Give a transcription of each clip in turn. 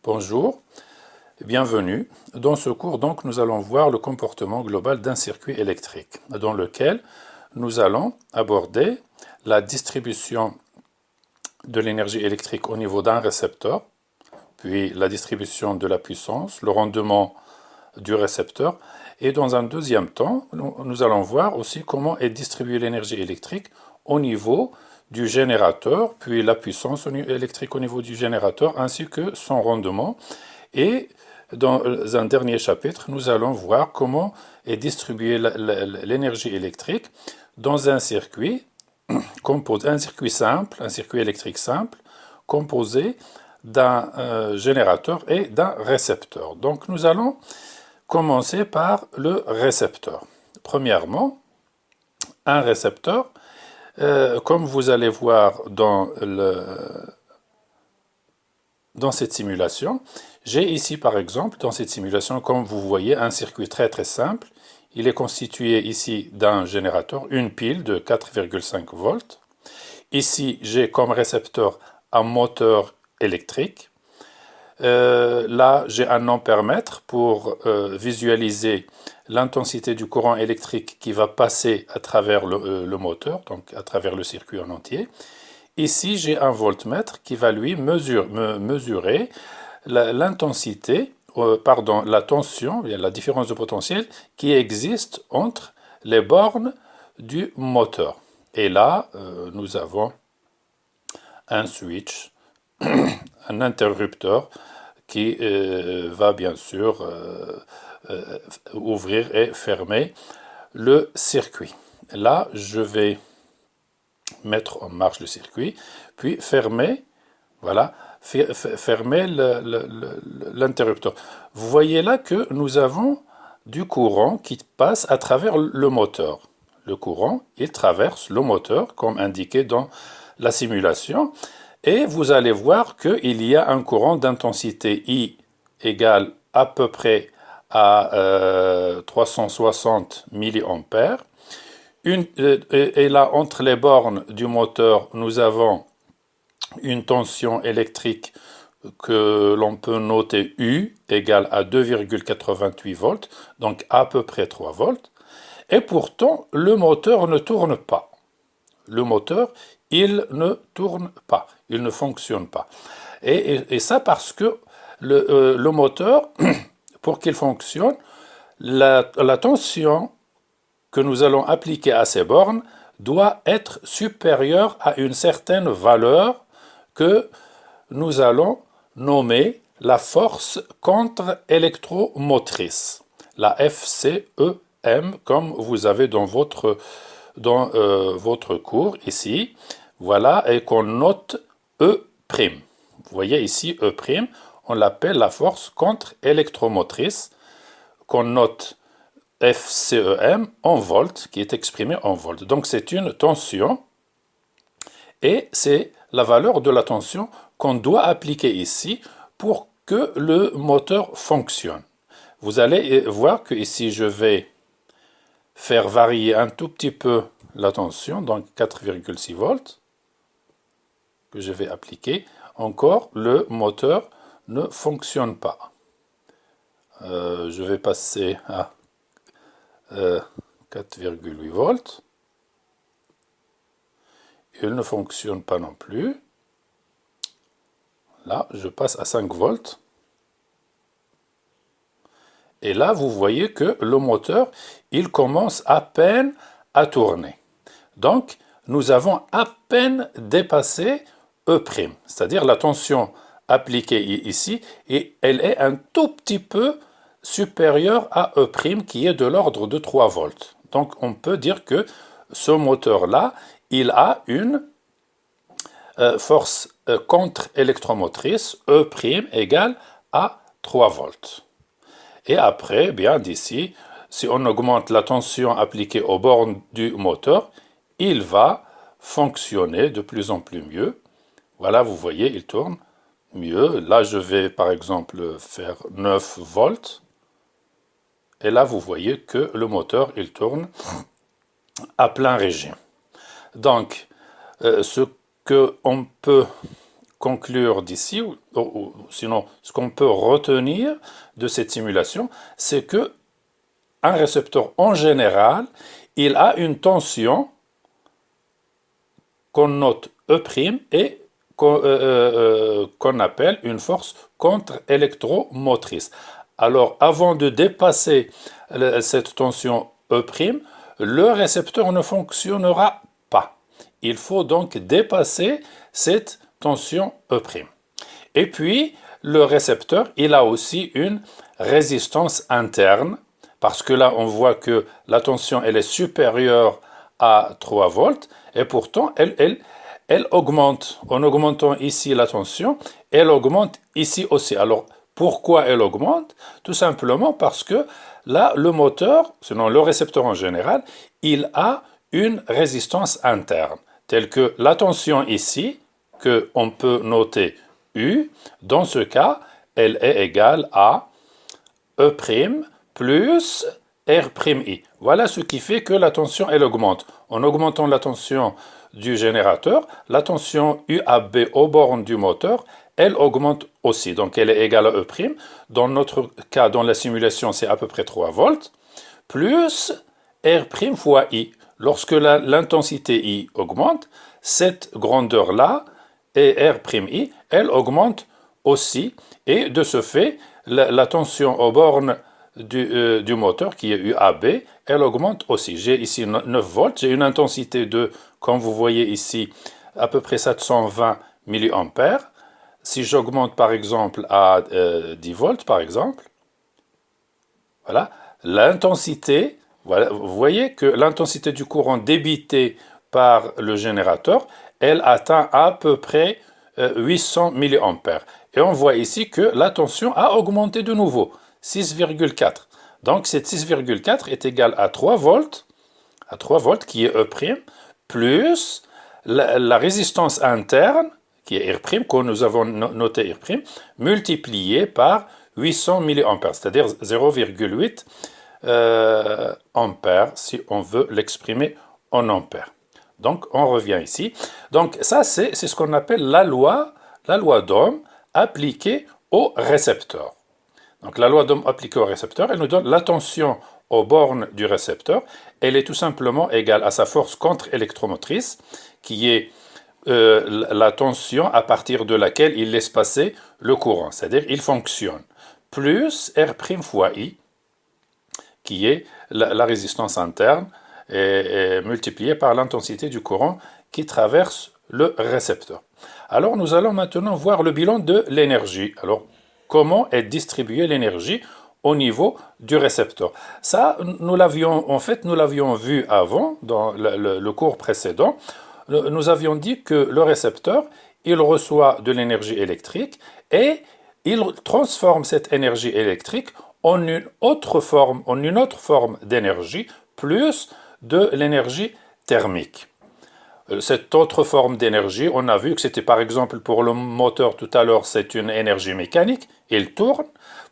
Bonjour et bienvenue. Dans ce cours, donc, nous allons voir le comportement global d'un circuit électrique, dans lequel nous allons aborder la distribution de l'énergie électrique au niveau d'un récepteur, puis la distribution de la puissance, le rendement du récepteur, et dans un deuxième temps, nous allons voir aussi comment est distribuée l'énergie électrique au niveau du générateur, puis la puissance électrique au niveau du générateur, ainsi que son rendement. Et dans un dernier chapitre, nous allons voir comment est distribuée l'énergie électrique dans un circuit un circuit simple, un circuit électrique simple, composé d'un générateur et d'un récepteur. Donc nous allons commencer par le récepteur. Premièrement, un récepteur, comme vous allez voir dans cette simulation, j'ai ici par exemple, dans cette simulation, comme vous voyez, un circuit très simple. Il est constitué ici d'un générateur, une pile de 4,5 volts. Ici, j'ai comme récepteur un moteur électrique. Là, j'ai un ampèremètre pour visualiser l'intensité du courant électrique qui va passer à travers le moteur, donc à travers le circuit en entier. Ici, j'ai un voltmètre qui va lui mesurer l'intensité, la tension, la différence de potentiel qui existe entre les bornes du moteur. Et là, nous avons un switch, un interrupteur qui va bien sûr ouvrir et fermer le circuit. Là, je vais mettre en marche le circuit, puis fermer, voilà, fermer l'interrupteur. Vous voyez là que nous avons du courant qui passe à travers le moteur. Le courant, il traverse le moteur, comme indiqué dans la simulation, et vous allez voir qu'il y a un courant d'intensité I égale à peu près à 360 mA. Et là, entre les bornes du moteur, nous avons une tension électrique que l'on peut noter U égale à 2,88 volts, donc à peu près 3 volts. Et pourtant, le moteur ne tourne pas. Le moteur, il ne tourne pas, il ne fonctionne pas. Et ça parce que le moteur, pour qu'il fonctionne, la tension que nous allons appliquer à ces bornes doit être supérieure à une certaine valeur que nous allons nommer la force contre-électromotrice, la FCEM, comme vous avez dans votre cours ici, voilà, et qu'on note E'. Vous voyez ici E', on l'appelle la force contre-électromotrice, qu'on note FCEM en volts, qui est exprimée en volts. Donc c'est une tension, et c'est la valeur de la tension qu'on doit appliquer ici pour que le moteur fonctionne. Vous allez voir que ici je vais faire varier un tout petit peu la tension, donc 4,6 volts, que je vais appliquer. Encore, le moteur ne fonctionne pas. Je vais passer à 4,8 volts. Il ne fonctionne pas non plus. Là, je passe à 5 volts. Et là, vous voyez que le moteur, il commence à peine à tourner. Donc, nous avons à peine dépassé E', c'est-à-dire la tension appliquée ici, et elle est un tout petit peu supérieure à E', qui est de l'ordre de 3 volts. Donc, on peut dire que ce moteur-là, il a une force contre-électromotrice, E' égale à 3 volts. Et après, bien d'ici, si on augmente la tension appliquée aux bornes du moteur, il va fonctionner de plus en plus mieux. Voilà, vous voyez, il tourne mieux. Là, je vais par exemple faire 9 volts. Et là, vous voyez que le moteur, il tourne à plein régime. Donc, ce qu'on peut conclure d'ici, ou sinon ce qu'on peut retenir de cette simulation, c'est que un récepteur en général, il a une tension qu'on note E' et qu'on appelle une force contre-électromotrice. Alors, avant de dépasser cette tension E', le récepteur ne fonctionnera pas. Il faut donc dépasser cette tension E'. Et puis, le récepteur, il a aussi une résistance interne, parce que là, on voit que la tension, elle est supérieure à 3 volts, et pourtant, elle augmente. En augmentant ici la tension, elle augmente ici aussi. Alors, pourquoi elle augmente? Tout simplement parce que là, le moteur, sinon le récepteur en général, il a une résistance interne, telle que la tension ici, qu'on peut noter U, dans ce cas, elle est égale à E' plus R'I. Voilà ce qui fait que la tension, elle augmente. En augmentant la tension du générateur, la tension UAB aux bornes du moteur, elle augmente aussi. Donc, elle est égale à E'. Dans notre cas, dans la simulation, c'est à peu près 3 volts, plus R' fois I. Lorsque l'intensité I augmente, cette grandeur-là, et R'I, elle augmente aussi. Et de ce fait, la tension aux bornes du moteur, qui est UAB, elle augmente aussi. J'ai ici 9 volts, j'ai une intensité de, comme vous voyez ici, à peu près 720 mA. Si j'augmente par exemple à 10 volts, par exemple, voilà, l'intensité, voilà, vous voyez que l'intensité du courant débité par le générateur, elle atteint à peu près 800 mA. Et on voit ici que la tension a augmenté de nouveau, 6,4. Donc cette 6,4 est égale à 3 volts, qui est E', plus la résistance interne, qui est R', que nous avons noté R', multiplié par 800 mA, c'est-à-dire 0,8 ampères, si on veut l'exprimer en ampères. Donc, on revient ici. Donc, ça, c'est ce qu'on appelle la loi d'Ohm appliquée au récepteur. Donc, la loi d'Ohm appliquée au récepteur, elle nous donne la tension aux bornes du récepteur. Elle est tout simplement égale à sa force contre-électromotrice, qui est la tension à partir de laquelle il laisse passer le courant, c'est-à-dire il fonctionne, plus R' fois I, qui est la résistance interne, et multipliée par l'intensité du courant qui traverse le récepteur. Alors nous allons maintenant voir le bilan de l'énergie. Alors comment est distribuée l'énergie au niveau du récepteur? Ça, nous l'avions vu avant, dans le cours précédent. Nous avions dit que le récepteur, il reçoit de l'énergie électrique et il transforme cette énergie électrique en une autre forme d'énergie, plus de l'énergie thermique. Cette autre forme d'énergie, on a vu que c'était par exemple pour le moteur tout à l'heure, c'est une énergie mécanique, il tourne.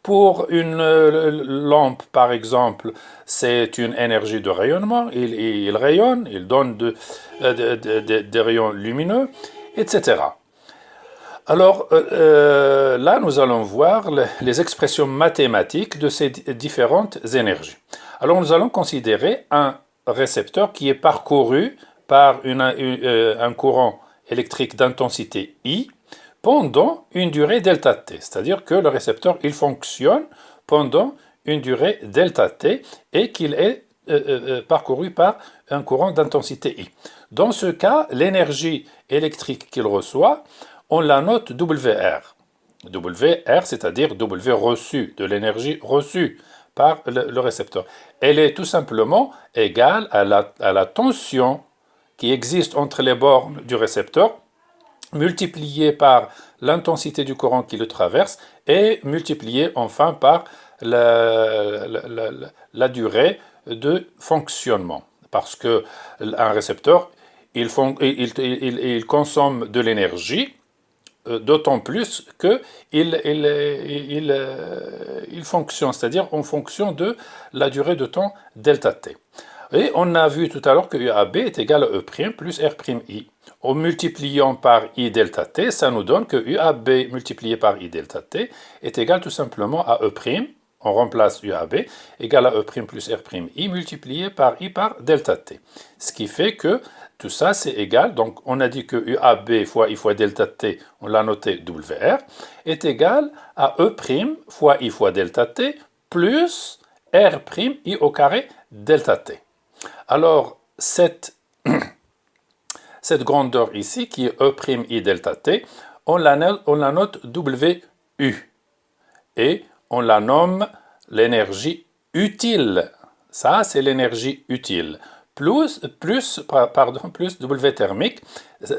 Pour une lampe, par exemple, c'est une énergie de rayonnement, il rayonne, il donne des rayons lumineux, etc. Alors là, nous allons voir les expressions mathématiques de ces différentes énergies. Alors nous allons considérer un récepteur qui est parcouru par un courant électrique d'intensité I pendant une durée delta t, c'est-à-dire que le récepteur il fonctionne pendant une durée delta t et qu'il est parcouru par un courant d'intensité I. Dans ce cas, l'énergie électrique qu'il reçoit, on la note WR. WR, c'est-à-dire W reçu, de l'énergie reçue par le récepteur. Elle est tout simplement égale à la tension qui existe entre les bornes du récepteur, multipliée par l'intensité du courant qui le traverse et multipliée enfin par la durée de fonctionnement. Parce qu'un récepteur, il consomme de l'énergie, d'autant plus qu'il fonctionne, c'est-à-dire en fonction de la durée de temps delta t. Et on a vu tout à l'heure que UAB est égal à E' plus R'I. En multipliant par I delta T, ça nous donne que UAB multiplié par I delta T est égal tout simplement à E'. On remplace UAB égal à E' plus R'I multiplié par I par delta T. Ce qui fait que tout ça c'est égal, donc on a dit que UAB fois I fois delta T, on l'a noté WR, est égal à E' fois I fois delta T plus R'I au carré delta T. Alors, cette grandeur ici, qui est E' delta T, on la note WU et on la nomme l'énergie utile. Ça, c'est l'énergie utile. Plus W thermique,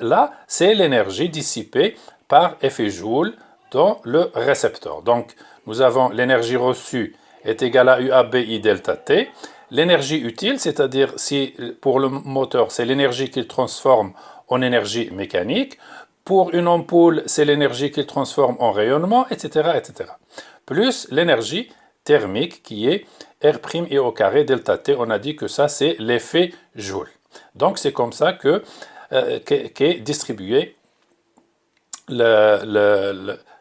là, c'est l'énergie dissipée par effet Joule dans le récepteur. Donc, nous avons l'énergie reçue est égale à UABI delta T. L'énergie utile, c'est-à-dire si pour le moteur, c'est l'énergie qu'il transforme en énergie mécanique. Pour une ampoule, c'est l'énergie qu'il transforme en rayonnement, etc., etc. Plus l'énergie thermique qui est R'I au carré delta T. On a dit que ça, c'est l'effet Joule. Donc, c'est comme ça qu'est distribuée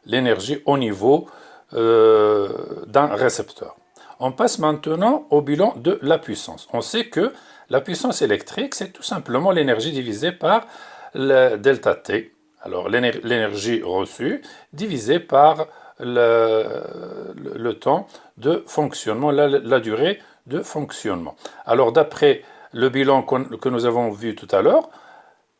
l'énergie au niveau d'un récepteur. On passe maintenant au bilan de la puissance. On sait que la puissance électrique, c'est tout simplement l'énergie divisée par le delta T. Alors, l'énergie reçue divisée par le temps de fonctionnement, la durée de fonctionnement. Alors, d'après le bilan que nous avons vu tout à l'heure,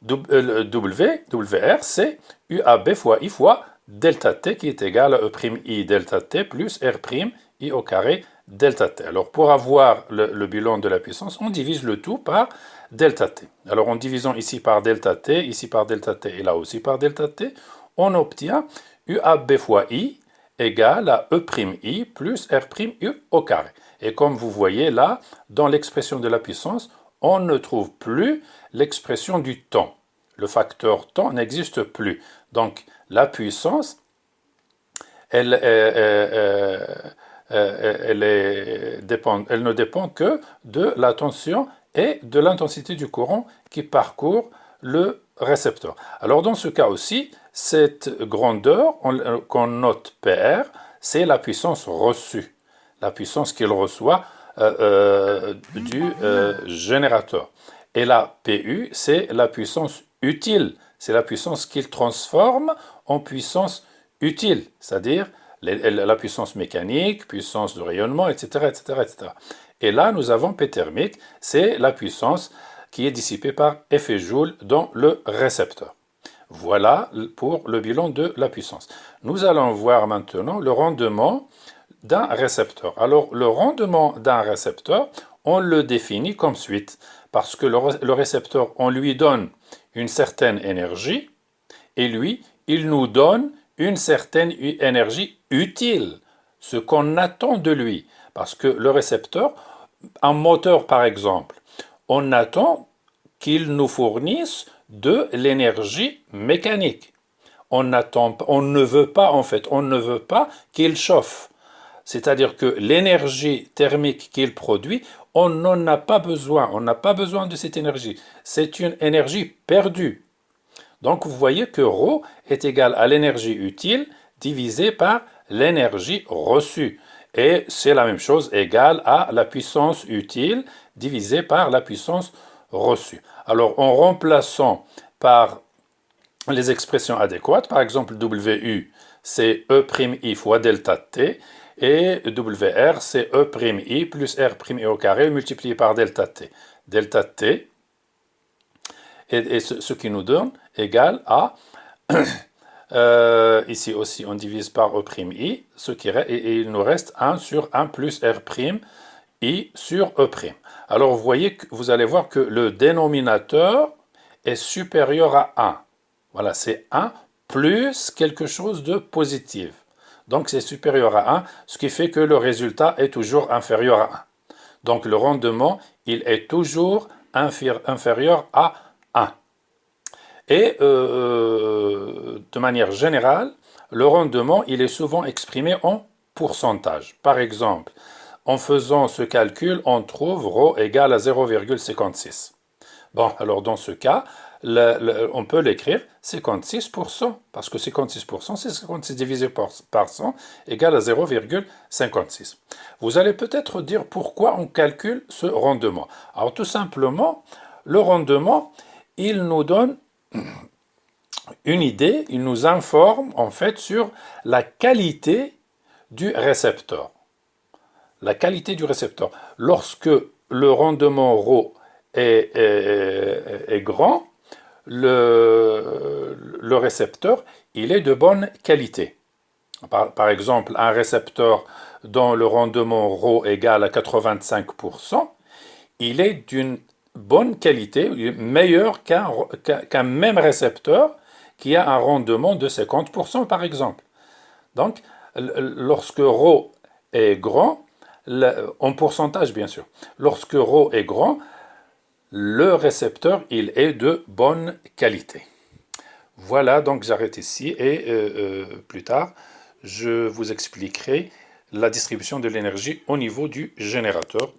WR, c'est UAB fois I fois delta T qui est égal à E'I delta T plus R'I au carré delta T. Alors pour avoir le bilan de la puissance, on divise le tout par delta T. Alors en divisant ici par delta T et là aussi par delta T, on obtient UAB fois I égale à E'I plus R'I au carré. Et comme vous voyez là, dans l'expression de la puissance, on ne trouve plus l'expression du temps. Le facteur temps n'existe plus. Donc, la puissance, elle ne dépend que de la tension et de l'intensité du courant qui parcourt le récepteur. Alors, dans ce cas aussi, cette grandeur qu'on note PR, c'est la puissance reçue, la puissance qu'il reçoit du générateur. Et la PU, c'est la puissance utile, c'est la puissance qu'il transforme en puissance utile, c'est-à-dire la puissance mécanique, puissance de rayonnement, etc., etc., etc. Et là, nous avons P thermique, c'est la puissance qui est dissipée par effet Joule dans le récepteur. Voilà pour le bilan de la puissance. Nous allons voir maintenant le rendement d'un récepteur. Alors, le rendement d'un récepteur, on le définit comme suite, parce que le récepteur, on lui donne une certaine énergie, et lui, il nous donne une certaine énergie utile, ce qu'on attend de lui. Parce que le récepteur, un moteur par exemple, on attend qu'il nous fournisse de l'énergie mécanique. On ne veut pas en fait, on ne veut pas qu'il chauffe. C'est-à-dire que l'énergie thermique qu'il produit, on n'en a pas besoin, on n'a pas besoin de cette énergie. C'est une énergie perdue. Donc vous voyez que ρ est égal à l'énergie utile divisée par l'énergie reçue. Et c'est la même chose, égale à la puissance utile divisée par la puissance reçue. Alors en remplaçant par les expressions adéquates, par exemple WU, c'est E'I fois delta T, et WR, c'est E'I plus R'I au carré multiplié par delta T. Delta T, et ce qui nous donne égal à, ici aussi on divise par E'I, et il nous reste 1 sur 1 plus R'I sur E'. Alors vous allez voir que le dénominateur est supérieur à 1. Voilà, c'est 1 plus quelque chose de positif. Donc c'est supérieur à 1, ce qui fait que le résultat est toujours inférieur à 1. Donc le rendement, il est toujours inférieur à 1. Et de manière générale, le rendement, il est souvent exprimé en pourcentage. Par exemple, En faisant ce calcul, on trouve ρ égale à 0,56. Bon, alors dans ce cas, on peut l'écrire 56%, parce que 56%, c'est 56 divisé par 100, égale à 0,56. Vous allez peut-être dire pourquoi on calcule ce rendement. Alors tout simplement, le rendement, il nous donne une idée, il nous informe en fait sur la qualité du récepteur. La qualité du récepteur. Lorsque le rendement ρ est grand, le récepteur, il est de bonne qualité. Par exemple, un récepteur dont le rendement ρ égale à 85%, il est d'une bonne qualité, meilleur qu'un même récepteur qui a un rendement de 50% par exemple. Donc, lorsque ρ est grand, en pourcentage bien sûr, lorsque ρ est grand, le récepteur, il est de bonne qualité. Voilà, donc j'arrête ici et plus tard, je vous expliquerai la distribution de l'énergie au niveau du générateur.